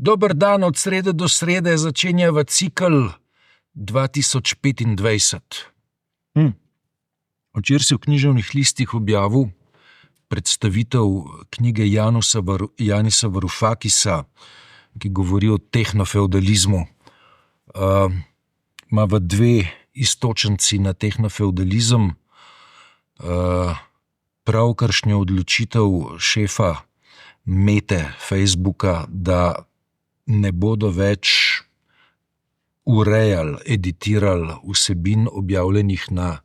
Dober dan, od srede do srede začenjava cikel 2025. Včeraj si v književnih listih objavil predstavitev knjige Janisa Varufakisa, ki govori o tehnofeudalizmu. Imava dve iztočenci na tehnofeudalizem. Pravkaršnja odločitev šefa Mete Facebooka, da ne bodo več urejali, editirali vsebin objavljenih na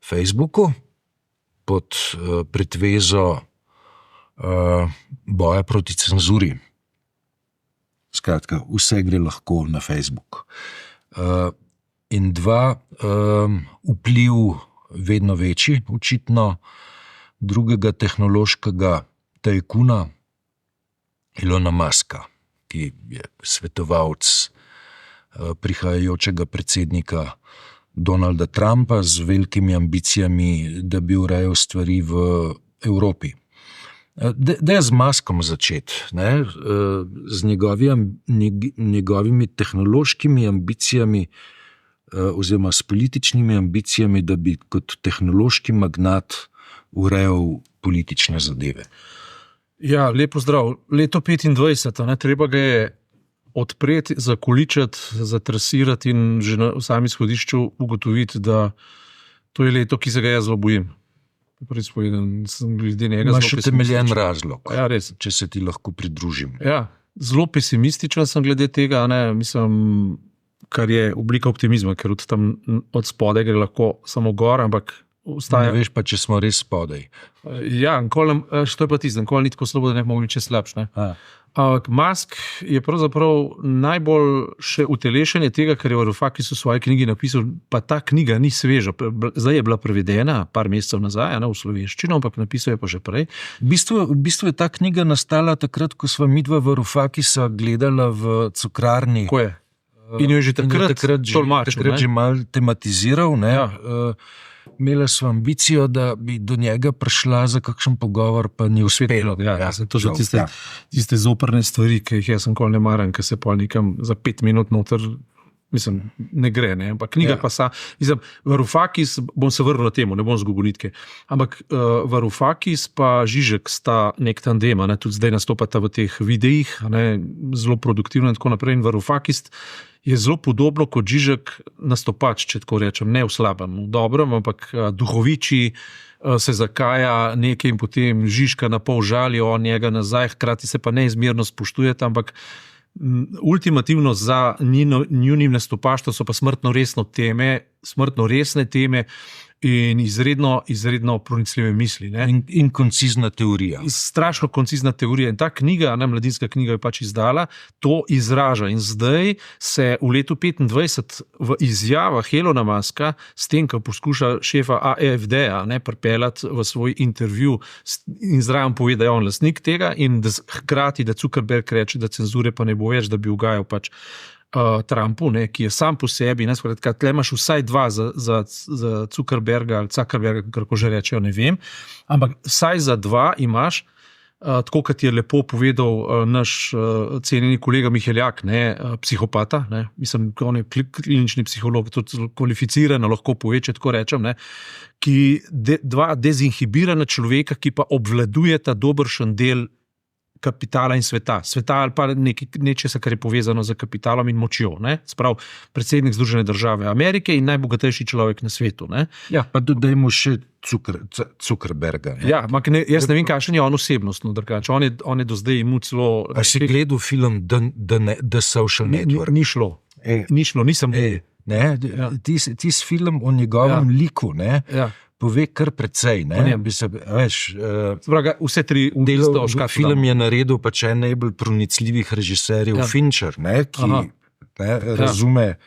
Facebooku pod pretvezo boja proti cenzuri. Skratka, vse gre lahko na Facebook. In dva, vpliv vedno večji, očitno, drugega tehnološkega tajkuna, Elona Muska, ki je svetovalec prihajajočega predsednika Donalda Trumpa z velikimi ambicijami, da bi urejal stvari v Evropi. Da je z Muskom začeti, z njegovimi tehnološkimi ambicijami oziroma s političnimi ambicijami, da bi kot tehnološki magnat urejal politične zadeve. Ja, lepo zdrav. Leto 25, treba ga je odpreti, zakoličati, zatrasirati in že na samem izhodišču ugotoviti, da to je leto, ki se ga jaz zelo bojim. Imaš utemeljen razlog, ja, res. Če se ti lahko pridružim. Ja, zelo pesimističen sem glede tega, mislim, kar je oblika optimizma, ker od spodaj gre lahko samo gor, ampak Ne veš pa, če smo res spodaj. Ja, to je pa tisto, nikoli ni tako slabo, da ne bi mogli če slabš. Musk je pravzaprav najbolj še utelešenje tega, kar je Varufakis v svoji knjigi napisal, pa ta knjiga ni sveža. Zdaj je bila prevedena par mesecev nazaj v slovenščino, ampak napisal je pa že prej. V bistvu je ta knjiga nastala takrat, ko sva midva Varufakisa gledala v Cukrarni. Ko je? In jo je že takrat tolmačil. Takrat že malo tematiziral, Imela sva ambicijo, da bi do njega prišla za kakšen pogovor, pa ni uspelo. To so tiste zoprne stvari, ki jih jaz nikoli ne maram, ki se pa nekam za 5 minut noter, ne gre, ampak knjiga pa Varufakis, bom se vrnil na temu, ne bom zgubil nitke, ampak Varufakis pa Žižek sta nek tandem, tudi zdaj nastopata v teh videih, zelo produktivno in tako naprej, in Varufakis je zelo podobno kot Žižek nastopač, če tako rečem, ne v slabem, v dobrem, ampak duhoviči, se zakaja nekaj in potem Žižka na pol žali, on njega nazaj, hkrati se pa neizmerno spoštujete, ampak ultimativno za njunim nastopaštvom so pa smrtno resne teme in izredno pronicljive misli. In koncizna teorija. Strašno koncizna teorija. In ta knjiga, mladinska knjiga je pač izdala, to izraža. In zdaj se v letu 25 v izjavah Elona Muska, s tem, ko poskuša šefa AFD-ja pripeljati v svoj intervju in zraven pove, da je on lastnik tega in da hkrati, da Zuckerberg reče, da cenzure pa ne bo več, da bi ugajal pač Trumpu, ki je sam po sebi, tle imaš vsaj dva za Zuckerberga ali Zuckerberga, kako že rečejo, ne vem, ampak vsaj za dva imaš, tako kot je lepo povedal naš cenjeni kolega Miheljak, psihopata, mislim, on je klinični psiholog, tudi kvalificirano lahko pove, če tako rečem, ki dva dezinhibirana človeka, ki pa obvladujeta dobršen del kapitala in sveta ali pa nečesa, kar je povezano z kapitalom in močjo. Sprav predsednik Združene države Amerike in najbogatejši človek na svetu. Ja, pa dodajmo še Zuckerberga. Ja, jaz ne vem, kakšen je on osebnostno drugače. On je do zdaj imel celo... A si gledal film The Social Network? Ni šlo, nisem... Tis film o njegovem liku, pove kar precej. Vse tri film je naredil pač en najbolj pronicljivih režiserjev, Fincher, ki razume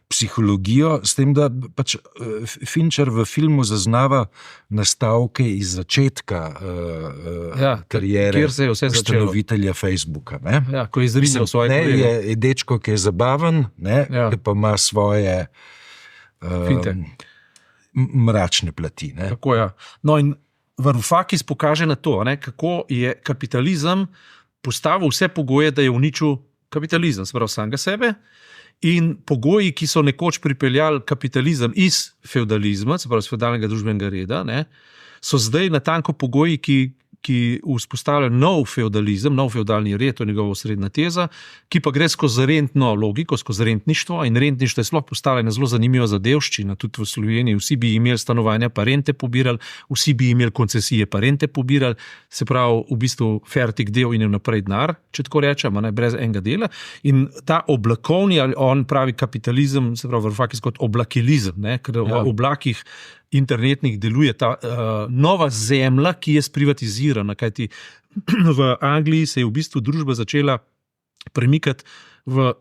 psihologijo, s tem, da pač Fincher v filmu zaznava nastavke iz začetka karijere ustanovitelja Facebooka. Ko je izrisal svoje kolege. Je dečko, ki je zabaven, ki pa ima svoje mračne plati. Tako, ja. No in Varufakis pokaže na to, kako je kapitalizem postavil vse pogoje, da je uničil kapitalizem, se pravi samega sebe, in pogoji, ki so nekoč pripeljali kapitalizem iz feudalizma, se pravi iz feudalnega družbenega reda, ne, so zdaj natanko pogoji, ki vzpostavljajo nov feudalizem, nov feudalni red, to je njegova osrednja teza, ki pa gre skozi rentno logiko, skozi rentništvo, in rentništvo je sploh postavljena zelo zanimiva zadevščina, tudi v Sloveniji, vsi bi imeli stanovanja, pa rente pobirali, vsi bi imeli koncesije, pa rente pobirali, se pravi v bistvu fertik del in je naprej denar, če tako rečemo, ne, brez enega dela. In ta oblakovni, ali on pravi kapitalizem, se pravi Varoufakis kot oblakilizem, ne, ker v oblakih internetnih deluje ta nova zemlja, ki je sprivatizirana, kajti v Angliji se je v bistvu družba začela premikati v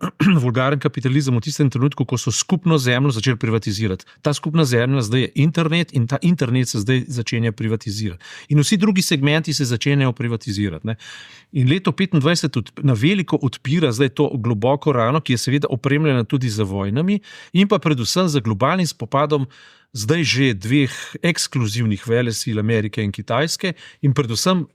vulgaren kapitalizem v tistem trenutku, ko so skupno zemljo začeli privatizirati. Ta skupna zemlja zdaj je internet in ta internet se zdaj začenja privatizirati. In vsi drugi segmenti se začenjajo privatizirati. Ne. In leto 25 na veliko odpira zdaj to globoko rano, ki je seveda opremljena tudi za vojnami in pa predvsem za globalnim spopadom zdaj že dveh ekskluzivnih velesil Amerike in Kitajske in predvsem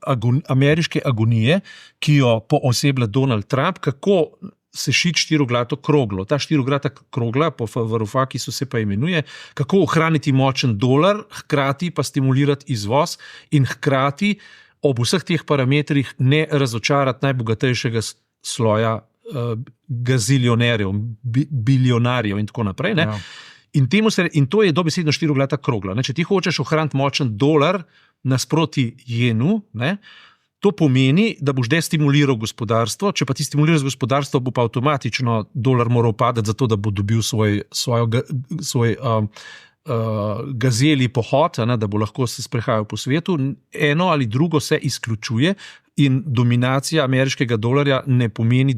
ameriške agonije, ki jo pooseblja Donald Trump, kako sešiti štiroglato kroglo. Ta štiriglata krogla po Varoufakisu se pa imenuje, kako ohraniti močen dolar, hkrati pa stimulirati izvoz in hkrati ob vseh teh parametrih ne razočarati najbogatejšega sloja gazilionerjev, bilionarjev in tako naprej. Ne? Ja. In to je dobesedno štiriglata krogla. Ne? Če ti hočeš ohraniti močen dolar nasproti jenu, ne? To pomeni, da boš destimuliral gospodarstvo, če pa ti stimuliraš gospodarstvo, bo pa avtomatično dolar moral padati zato, da bo dobil svoj gazeli pohod, ne, da bo lahko se sprehajal po svetu. Eno ali drugo se izključuje in dominacija ameriškega dolarja ne pomeni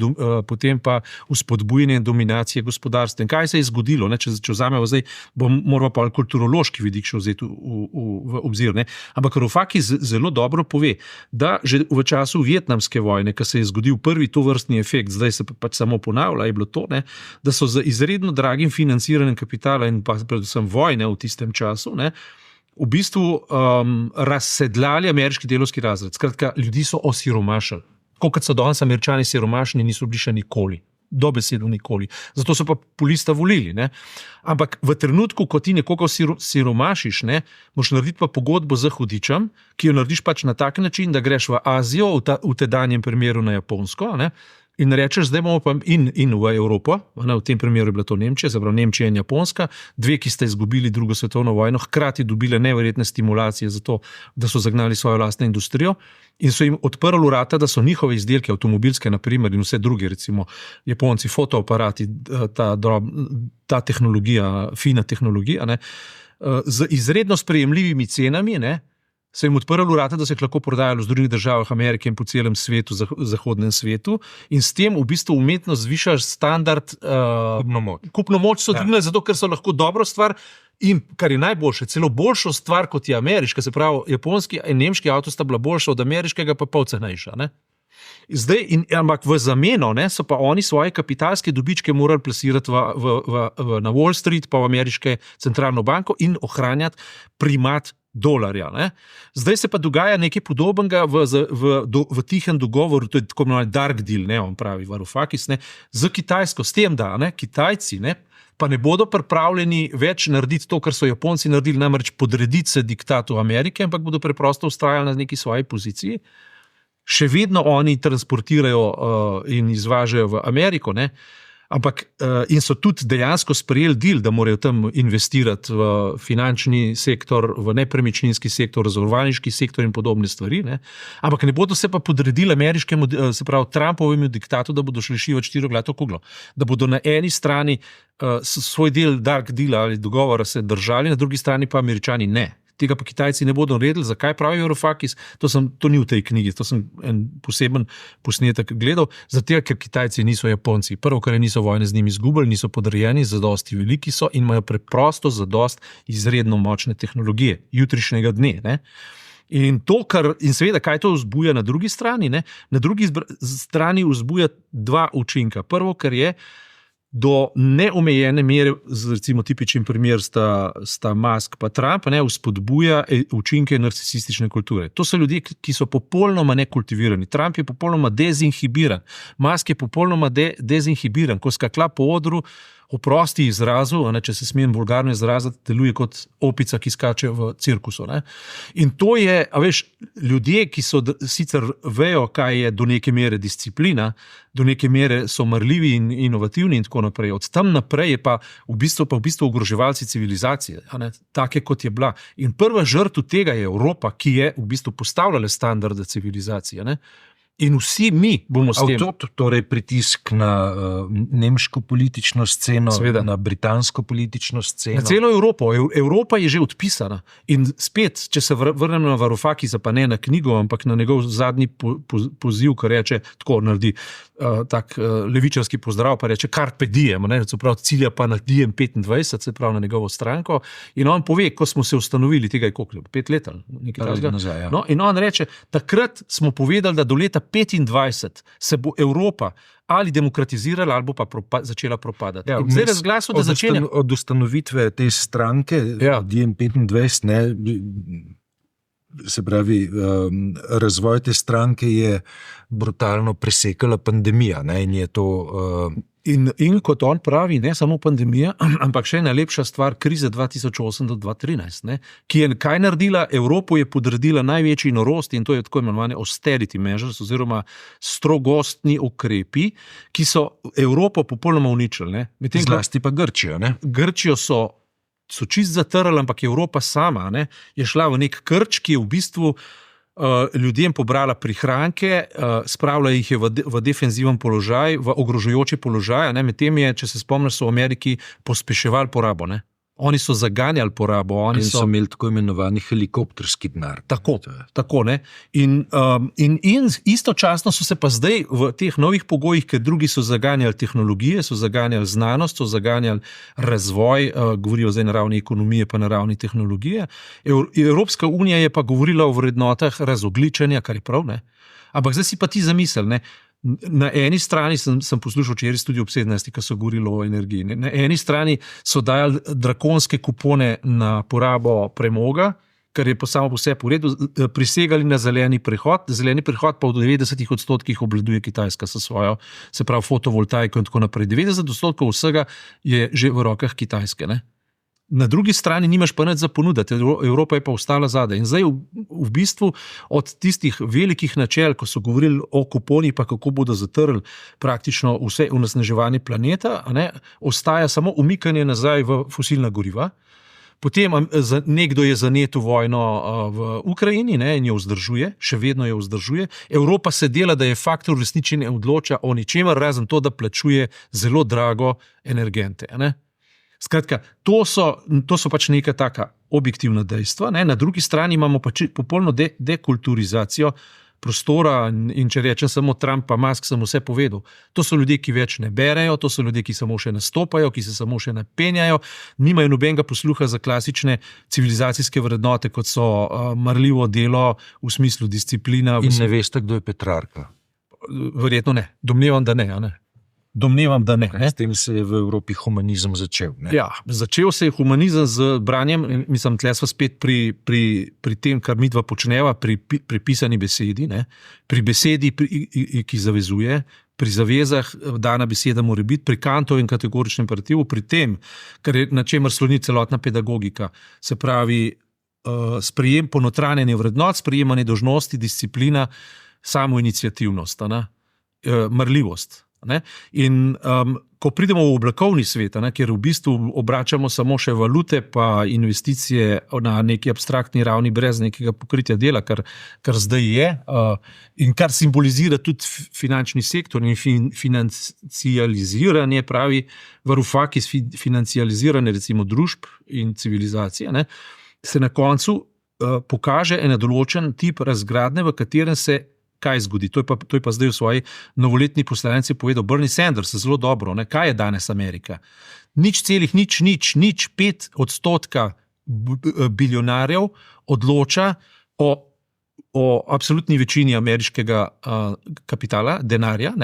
potem pa vzpodbujanje dominacije gospodarstva. In kaj se je zgodilo? Ne? Če vzamemo zdaj, moramo pa kulturološki vidik še vzeti v obzir. Ne? Ampak Varoufakis zelo dobro pove, da že v času vietnamske vojne, ko se je zgodil prvi tovrstni efekt, zdaj se pač samo ponavlja, je bilo to, ne? Da so z izredno dragim financiranjem kapitala in pa predvsem vojne v tistem času, ne? V bistvu razsedljali ameriški delovski razred. Skratka, ljudi so osiromašili. Kot so danes Američani siromašni, niso bili še nikoli. Dobesedno nikoli. Zato so pa populista volili. Ne? Ampak v trenutku, ko ti nekoga siromašiš, ne, moš narediti pa pogodbo z hudičem, ki jo narediš pač na tak način, da greš v Azijo, v tedanjem primeru na Japonsko, ne, in rečeš, zdaj bomo pa in v Evropo, v tem primeru je bila to Nemčija, zapravo Nemčija in Japonska, dve, ki sta izgubili drugo svetovno vojno, hkrati dobile neverjetne stimulacije za to, da so zagnali svojo lastno industrijo in so jim odprli vrata, da so njihove izdelke, avtomobilske naprimer in vse druge, recimo Japonci, fotoaparati, ta tehnologija, fina tehnologija, ne, z izredno sprejemljivimi cenami, ne, se jim odprli vrata, da se lahko prodajajo v Združenih državah Amerike in po celem svetu, zahodnem svetu, in s tem v bistvu umetno zvišaš standard. Kupno moč so dvignili, zato ker so lahko dobro stvar in, kar je najboljše, celo boljšo stvar kot je ameriška, se pravi, japonski in nemški avto sta bila boljša od ameriškega, pa pol cenejša. Ne? Zdaj, ampak v zameno, ne, so pa oni svoje kapitalske dobičke morali plasirati na Wall Street, pa v ameriške centralno banko in ohranjati primat dolarja. Ne. Zdaj se pa dogaja nekaj podobnega v tihem dogovoru, to je tako imenovani dark deal, ne, on pravi Varoufakis, ne, z Kitajsko, s tem, da ne, Kitajci ne, pa ne bodo pripravljeni več narediti to, kar so Japonci naredili, namreč podrediti se diktatu Amerike, ampak bodo preprosto vztrajali na neki svoji poziciji. Še vedno oni transportirajo in izvažajo v Ameriko, ne? Ampak in so tudi dejansko sprejeli deal, da morajo tam investirati v finančni sektor, v nepremičninski sektor, zavarovalniški sektor in podobne stvari. Ne? Ampak ne bodo se pa podredili ameriškemu, se pravi Trumpovemu diktatu, da bodo šli šivati štiroglato kuglo. Da bodo na eni strani svoj del dark deala ali dogovora se držali, na drugi strani pa Američani ne. Tega pa Kitajci ne bodo naredili. Zakaj pravi Varoufakis? To ni v tej knjigi, to sem en poseben posnetek gledal, zato ker Kitajci niso Japonci. Prvo, ker niso vojne z njimi izgubili, niso podrejeni, zadosti veliki so in imajo preprosto zadost izredno močne tehnologije jutrišnjega dne. Ne? In seveda, kaj to vzbuja na drugi strani? Ne? Na drugi strani vzbuja dva učinka. Prvo, kar je, do neomejene mere, recimo tipičen primer sta Musk pa Trump, vzpodbuja učinke narcisistične kulture. To so ljudje, ki so popolnoma nekultivirani. Trump je popolnoma dezinhibiran. Musk je popolnoma dezinhibiran. Ko skakla po odru, oprosti izrazu, če se smem vulgarno izraziti, deluje kot opica, ki skače v cirkusu. In to je, ljudje, ki so sicer vejo, kaj je do neke mere disciplina, do neke mere so marljivi in inovativni in tako naprej. Od tam naprej je pa v bistvu ogroževalci civilizacije, take kot je bila. In prva žrtev tega je Evropa, ki je v bistvu postavljala standarde civilizacije. In vsi mi bomo s tem... Torej pritisk na nemško politično sceno, Seveda. Na britansko politično sceno. Na celo Evropo. Evropa je že odpisana. In spet, če se vrnem na Varoufakisa, pa ne na knjigo, ampak na njegov zadnji poziv, ko reče, tako naredi tak levičarski pozdrav, pa reče carpe diem, se pravi cilja pa na diem 25, se pravi na njegovo stranko. In on pove, ko smo se ustanovili, tega je koliko, 5 let ali nekaj takega. Nazaj, ja. No, in on reče, takrat smo povedali, da do leta 25 se bo Evropa ali demokratizirala, ali bo pa začela propadati. Ja, zdaj razglasil, da začenja... Od ustanovitve te stranke, Diem 25, se pravi, razvoj te stranke je brutalno presekala pandemija. In je to... In kot on pravi, ne samo pandemija, ampak še najlepša stvar, kriza 2008 do 2013, ki je kaj naredila, Evropo je podredila največji norosti in to je tako imenovane austerity measures oziroma strogostni ukrepi, ki so Evropo popolnoma uničili. Zlasti pa Grčijo. Grčijo so čist zatrli, ampak Evropa sama je šla v nek krč, ki je v bistvu ljudem pobrala prihranke, spravila jih je v defenziven položaj, v ogrožujoče položaje. Medtem je, če se spomniš, so v Ameriki pospeševali porabo. Oni so zaganjali porabo. In so imeli tako imenovani helikopterski denar. Tako. In istočasno so se pa zdaj v teh novih pogojih, ker drugi so zaganjali tehnologije, so zaganjali znanost, so zaganjali razvoj, govorijo zdaj na ravni ekonomije pa na ravni tehnologije. Evropska unija je pa govorila o vrednotah razogličenja, kar je prav, ampak zdaj si pa ti zamisel, Na eni strani sem poslušal včeraj tudi ob 17, ko so govorili o energiji. Na eni strani so dajali drakonske kupone na porabo premoga, kar je samo po sebi v redu, prisegali na zeleni prehod. Zeleni prehod pa v 90% obvladuje Kitajska sa svojo, se pravi fotovoltaiko in tako naprej. 90% vsega je že v rokah Kitajske. Na drugi strani nimaš pa nič za ponuditi, Evropa je pa ostala zadaj. In zdaj v bistvu od tistih velikih načel, ko so govorili o kuponih, pa kako bodo zatrli praktično vse onesnaževanje planeta, ostaja samo umikanje nazaj v fosilna goriva. Potem nekdo je zanetil vojno v Ukrajini in jo vzdržuje, še vedno jo vzdržuje. Evropa se dela, da je faktor resničenja odloča o ničemer, razen to, da plačuje zelo drago energente. Skratka, to so pač neka taka objektivna dejstva. Na drugi strani imamo pač popolno dekulturizacijo prostora in če rečem samo Trump pa Musk, sem vse povedal. To so ljudje, ki več ne berejo, to so ljudje, ki samo še nastopajo, ki se samo še napenjajo, nimajo nobenega posluha za klasične civilizacijske vrednote, kot so marljivo delo v smislu disciplina. In ne veste, kdo je Petrarka? Verjetno ne. Domnevam, da ne. S tem se je v Evropi humanizem začel. Ja, začel se je humanizem z branjem, mislim, tle smo spet pri tem, kar midva počneva, pri pisani besedi, pri besedi, ki zavezuje, pri zavezah dana beseda mora biti, pri Kantovem kategoričnem imperativu, pri tem, na čemer sloni celotna pedagogika, se pravi sprejem ponotranjanja vrednot, sprejemanje dolžnosti, disciplina, samoiniciativnost, marljivost. In ko pridemo v oblakovni svet, kjer v bistvu obračamo samo še valute pa investicije na neki abstraktni ravni brez nekega pokritja dela, kar zdaj je in kar simbolizira tudi finančni sektor in financializiranje, pravi Varoufakis, financializiranje recimo družb in civilizacije, se na koncu pokaže en določen tip razgradnje, v katerem se kaj zgodi. To je pa zdaj v svoji novoletni poslanici povedal Bernie Sanders, zelo dobro. Kaj je danes Amerika? 0,005% bilionarjev odloča o absolutni večini ameriškega kapitala, denarja,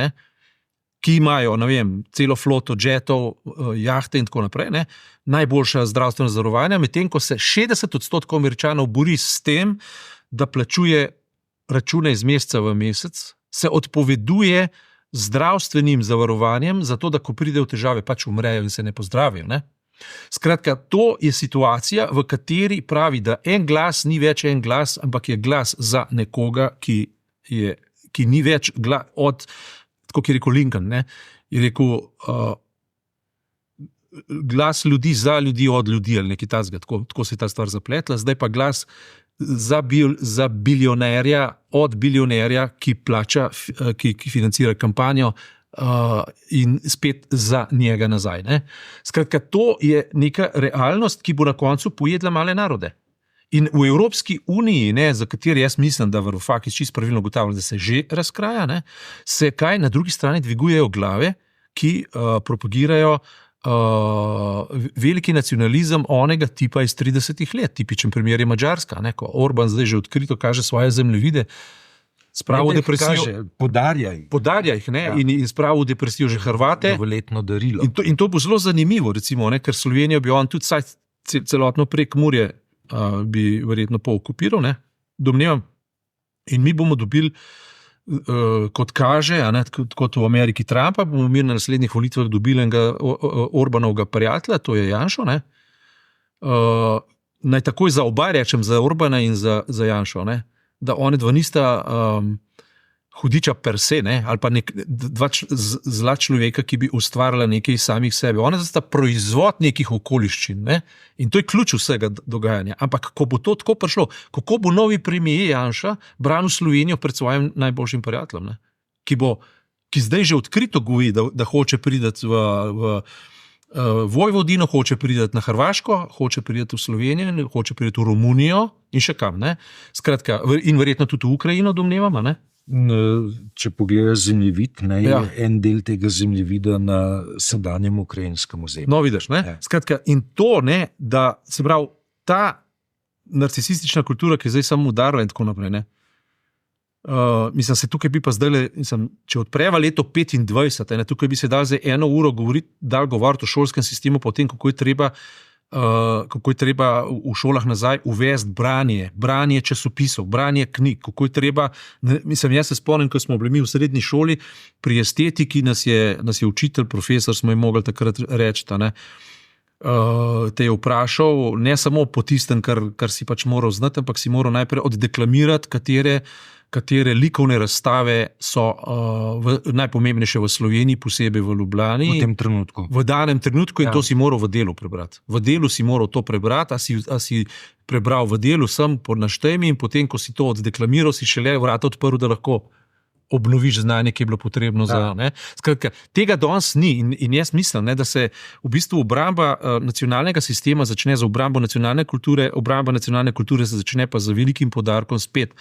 ki imajo, ne vem, celo floto jetov, jahte in tako naprej, ne, najboljša zdravstvena zavarovanja, medtem ko se 60% Američanov bori s tem, da plačuje račune iz meseca v mesec, se odpoveduje zdravstvenim zavarovanjem, zato da ko pride v težave, pač umrejo in se ne pozdravijo. Ne. Skratka, to je situacija, v kateri pravi, da en glas ni več en glas, ampak je glas za nekoga, ki ni več od, tako je rekel Lincoln, ne, je rekel glas ljudi za ljudi od ljudi, ali nekaj takega, tako se je ta stvar zapletla, zdaj pa glas za bilionerja od bilionerja, ki plača, ki financira kampanjo in spet za njega nazaj. Ne. Skratka, to je neka realnost, ki bo na koncu pojedla male narode. In v Evropski uniji, ne, za kateri jaz mislim, da Varoufakis čisto pravilno ugotavlja, da se že razkraja, ne, se kaj na drugi strani dvigujejo glave, ki propagirajo veliki nacionalizem onega tipa iz 30 let. Tipičen primer je Madžarska, ne, ko Orban zdaj že odkrito kaže svoje zemljevide, spravo depresijo. Podarja jih, ne, ja. in spravo depresijo že Hrvate. Novoletno darilo. In to bo zelo zanimivo, recimo, ne, ker Slovenijo bi on tudi celotno Prekmurje bi verjetno pookupiral, ne, domnevam. In mi bomo dobili, kot kaže, ne, kot v Ameriki Trumpa, bomo mi na naslednjih volitvah dobili enega Orbanovega prijatelja, to je Janšo. Ne. Naj takoj za oba rečem, za Orbana in za Janšo, ne, da one dva nista hudiča per se, ne, ali pa dva zla človeka, ki bi ustvarjala nekaj samih sebe. Ona sta proizvod nekih okoliščin, ne, in to je ključ vsega dogajanja. Ampak, ko bo to tako prišlo, kako bo novi premier Janša branil Slovenijo pred svojim najboljšim prijateljem, ne, ki zdaj že odkrito govori, da hoče priti v Vojvodino, hoče priti na Hrvaško, hoče priti v Slovenijo, hoče priti v Romunijo in še kam, ne. Skratka, in verjetno tudi v Ukrajino, domnevamo, ne. Če pogledaš zemljevid, ne, je en del tega zemljevida na sedanjem ukrajinskem ozemlju. No, vidiš, ne? Ja. Skratka, in to, ne, da se pravi, ta narcisistična kultura, ki je zdaj samo udarila in tako naprej, ne, mislim, se tukaj bi pa zdaj, če odpreva leto 25, ne, tukaj bi se dal zdaj 1 uro govoriti o šolskem sistemu, potem, kako je treba v šolah nazaj uvesti branje časopisov, branje knjig, kako je treba, mislim, jaz se spomnim, ko smo bili mi v srednji šoli, pri estetiki nas je učitelj, profesor, smo jim mogli takrat reči, ne, te je vprašal, ne samo po tistem, kar si pač moral znati, ampak si moral najprej oddeklamirati, katere likovne razstave so najpomembnejše v Sloveniji, posebej v Ljubljani. V tem trenutku. V danem trenutku, in to si moral v Delu prebrati. V Delu si moral to prebrati, a si prebral v Delu sem pod naštejmi in potem, ko si to oddeklamiral, si šele vrata odprl, da lahko obnoviš znanje, ki je bilo potrebno za. Ne? Skratka, tega danes ni in jaz mislim, ne, da se v bistvu obramba nacionalnega sistema začne z obrambo nacionalne kulture, obramba nacionalne kulture se začne pa z velikim poudarkom spet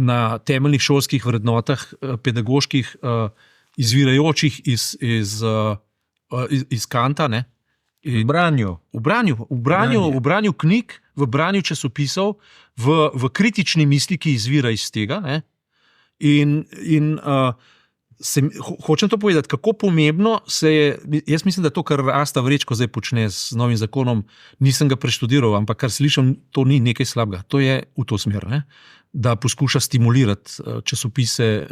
na temeljnih šolskih vrednotah, pedagoških, izvirajočih iz Kanta, ne. V branju knjig, v branju časopisov, v kritični misli, ki izvira iz tega, ne. Hočem to povedati, kako pomembno se je, jaz mislim, da to, kar Asta Vrečko zdaj počne z novim zakonom, nisem ga preštudiral, ampak kar slišim, to ni nekaj slabega. To je v to smer, ne? Da poskuša stimulirati časopise,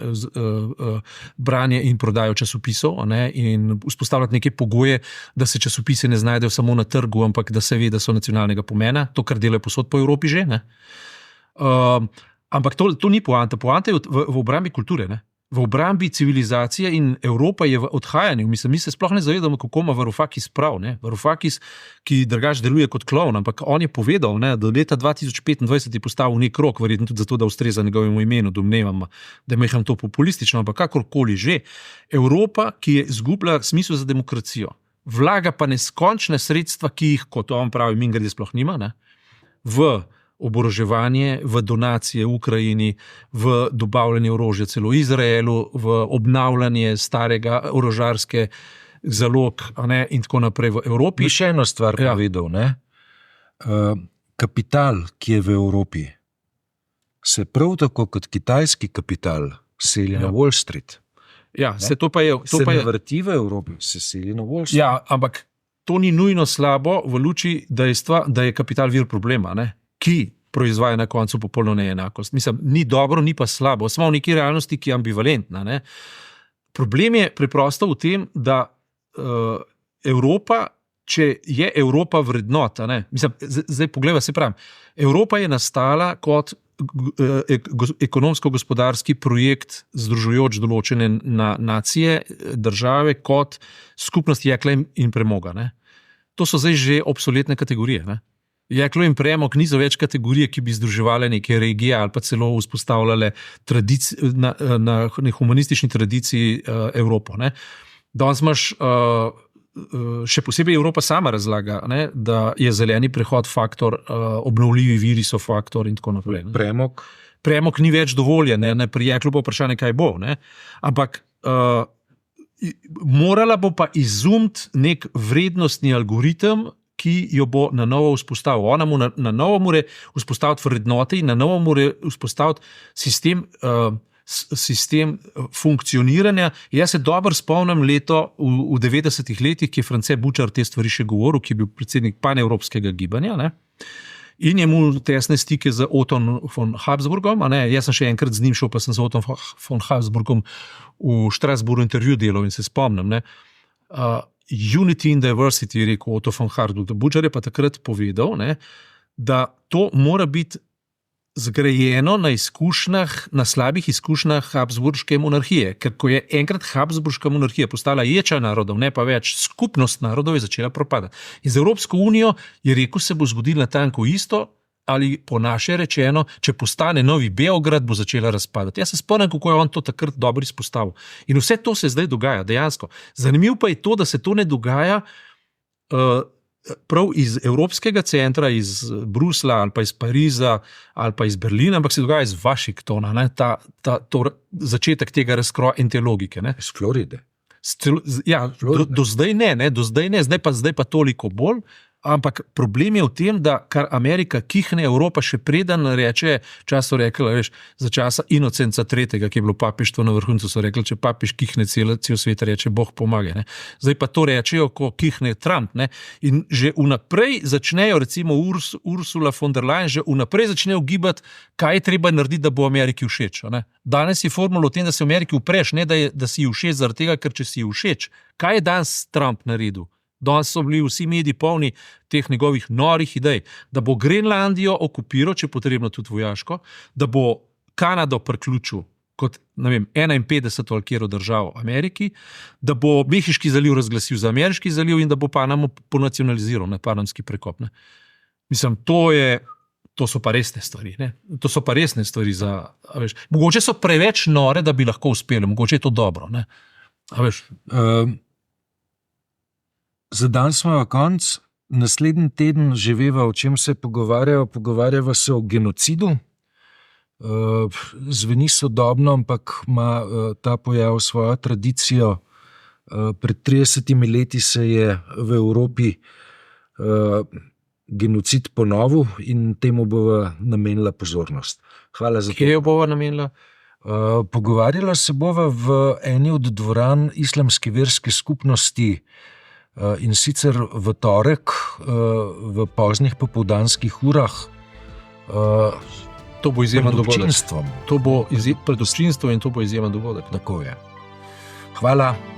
branje in prodajo časopisov, ne? In vzpostavljati neke pogoje, da se časopise ne znajdejo samo na trgu, ampak da se ve, da so nacionalnega pomena, to, kar delajo posod po Evropi že, ne? Ampak to ni poanta. Poanta je v obrambi kulture, ne? V obrambi civilizacije, in Evropa je v odhajanju. Mislim, mi se sploh ne zavedamo, kako ima Varoufakis prav. Ne? Varoufakis, ki drugače deluje kot klovn, ampak on je povedal, ne, da leta 2025 je postavil nek rok, verjetno tudi zato, da ustreza njegovemu imenu, domnevam, da je meham to populistično, ampak kakorkoli že. Evropa, ki je izgubila smisel za demokracijo, vlaga pa neskončne sredstva, ki jih, kot on pravi, mimogrede sploh nima, ne, v oboroževanje, v donacije Ukrajini, v dobavljanje orožja celo Izraelu, v obnavljanje starega orožarske zalog, ne, in tako naprej v Evropi. Bi še eno stvar povedal, ne? Kapital, ki je v Evropi, se prav tako kot kitajski kapital seli na Wall Street. Ja, to pa je. Se ne vrti v Evropi, se seli na Wall Street. Ja, ampak to ni nujno slabo v luči dejstva, da je kapital vir problema, ne? Ki proizvaja na koncu popolno neenakost. Mislim, ni dobro, ni pa slabo. Smo v neki realnosti, ki je ambivalentna. Ne? Problem je preprosto v tem, da Evropa, če je Evropa vrednota, ne? Mislim, zdaj pogledaj, se pravim, Evropa je nastala kot ekonomsko-gospodarski projekt, združujoč določene nacije, države kot skupnost jekla in premoga. Ne? To so zdaj že obsoletne kategorije. Ne? Jeklo in premog niso več kategorije, ki bi združevale neke regije ali pa celo vzpostavljale na humanistični tradiciji Evropo. Ne? Danes imaš, še posebej Evropa sama razlaga, ne, da je zeleni prehod faktor, obnovljivi viri so faktor in tako naprej. Premog ni več dovoljen, ne, pri jeklu bo vprašanje, kaj bo. Ne. Ampak morala bo pa izumiti nek vrednostni algoritem, ki jo bo na novo vzpostavil. Ona mu na novo more vzpostaviti vrednote in na novo more vzpostaviti sistem funkcioniranja. Jaz se dobro spomnim leto v 90-ih letih, ki je France Bučar te stvari še govoril, ki je bil predsednik panevropskega gibanja, ne? In je imel tesne stike z Ottom von Habsburgom. Ne? Jaz sem še enkrat z njim šel, pa sem z Ottom von Habsburgom v Strasbourgu intervju delal in se spomnim. Ne? Unity in diversity, je rekel Otto von Habsburg. Bučar je pa takrat povedal, ne, da to mora biti zgrajeno na izkušnjah, na slabih izkušnjah Habsburške monarhije. Ker ko je enkrat Habsburška monarhija postala ječa narodov, ne pa več skupnost narodov, je začela propadati. In z Evropsko unijo je rekel, se bo zgodilo natanko isto, ali po naše rečeno, če postane novi Beograd, bo začela razpadati. Jaz se spomnim, kako je on to takrat dobro izpostavil. In vse to se zdaj dogaja, dejansko. Zanimivo pa je to, da se to ne dogaja prav iz Evropskega centra, iz Brusla ali pa iz Pariza ali pa iz Berlina, ampak se dogaja iz Washingtona, ne? Začetek tega razkroja in te logike. Ne? Iz Floride. Ja, do zdaj ne, zdaj pa toliko bolj. Ampak problem je v tem, da kar Amerika kihne, Evropa še preden reče, čas so rekli, veš, za časa Inocenca III., ki je bilo papeštvo na vrhuncu, so rekli, če papež kihne cel svet, reče, Bog pomaga. Ne. Zdaj pa to rečejo, ko kihne Trump. Ne. In že vnaprej začnejo, recimo Ursula von der Leyen, že vnaprej začnejo gibati, kaj je treba narediti, da bo Ameriki všeč. Ne. Danes je formula o tem, da se Ameriki upreš, ne da si ji všeč zaradi tega, ker če si ji všeč. Kaj je danes Trump naredil? Danes so bili vsi mediji polni teh njegovih norih idej, da bo Grenlandijo okupiral, če potrebno tudi vojaško, da bo Kanado priključil kot, ne vem, 51 ali kjero državo Ameriki, da bo Mehiški zaliv razglasil za ameriški zaliv in da bo Panamo ponacionaliziral, ne, panamski prekop. Ne. Mislim, to so pa resne stvari. Ne. To so pa resne stvari za, a veš, mogoče so preveč nore, da bi lahko uspeli, mogoče je to dobro. Ne. A veš, za dan smo v konc, naslednji teden že veva, o čem se pogovarjava se o genocidu. Zveni sodobno, ampak ima ta pojav svojo tradicijo. Pred 30 leti se je v Evropi genocid ponovil in temu bova namenila pozornost. Hvala za to. Kje jo bova namenila? Pogovarjala se bova v eni od dvoran islamske verske skupnosti, in sicer v torek, v poznih popoldanskih urah, to bo izjemen dogodek. Občinstvom. To bo pred občinstvom in to bo izjemen dogodek. Tako je. Hvala.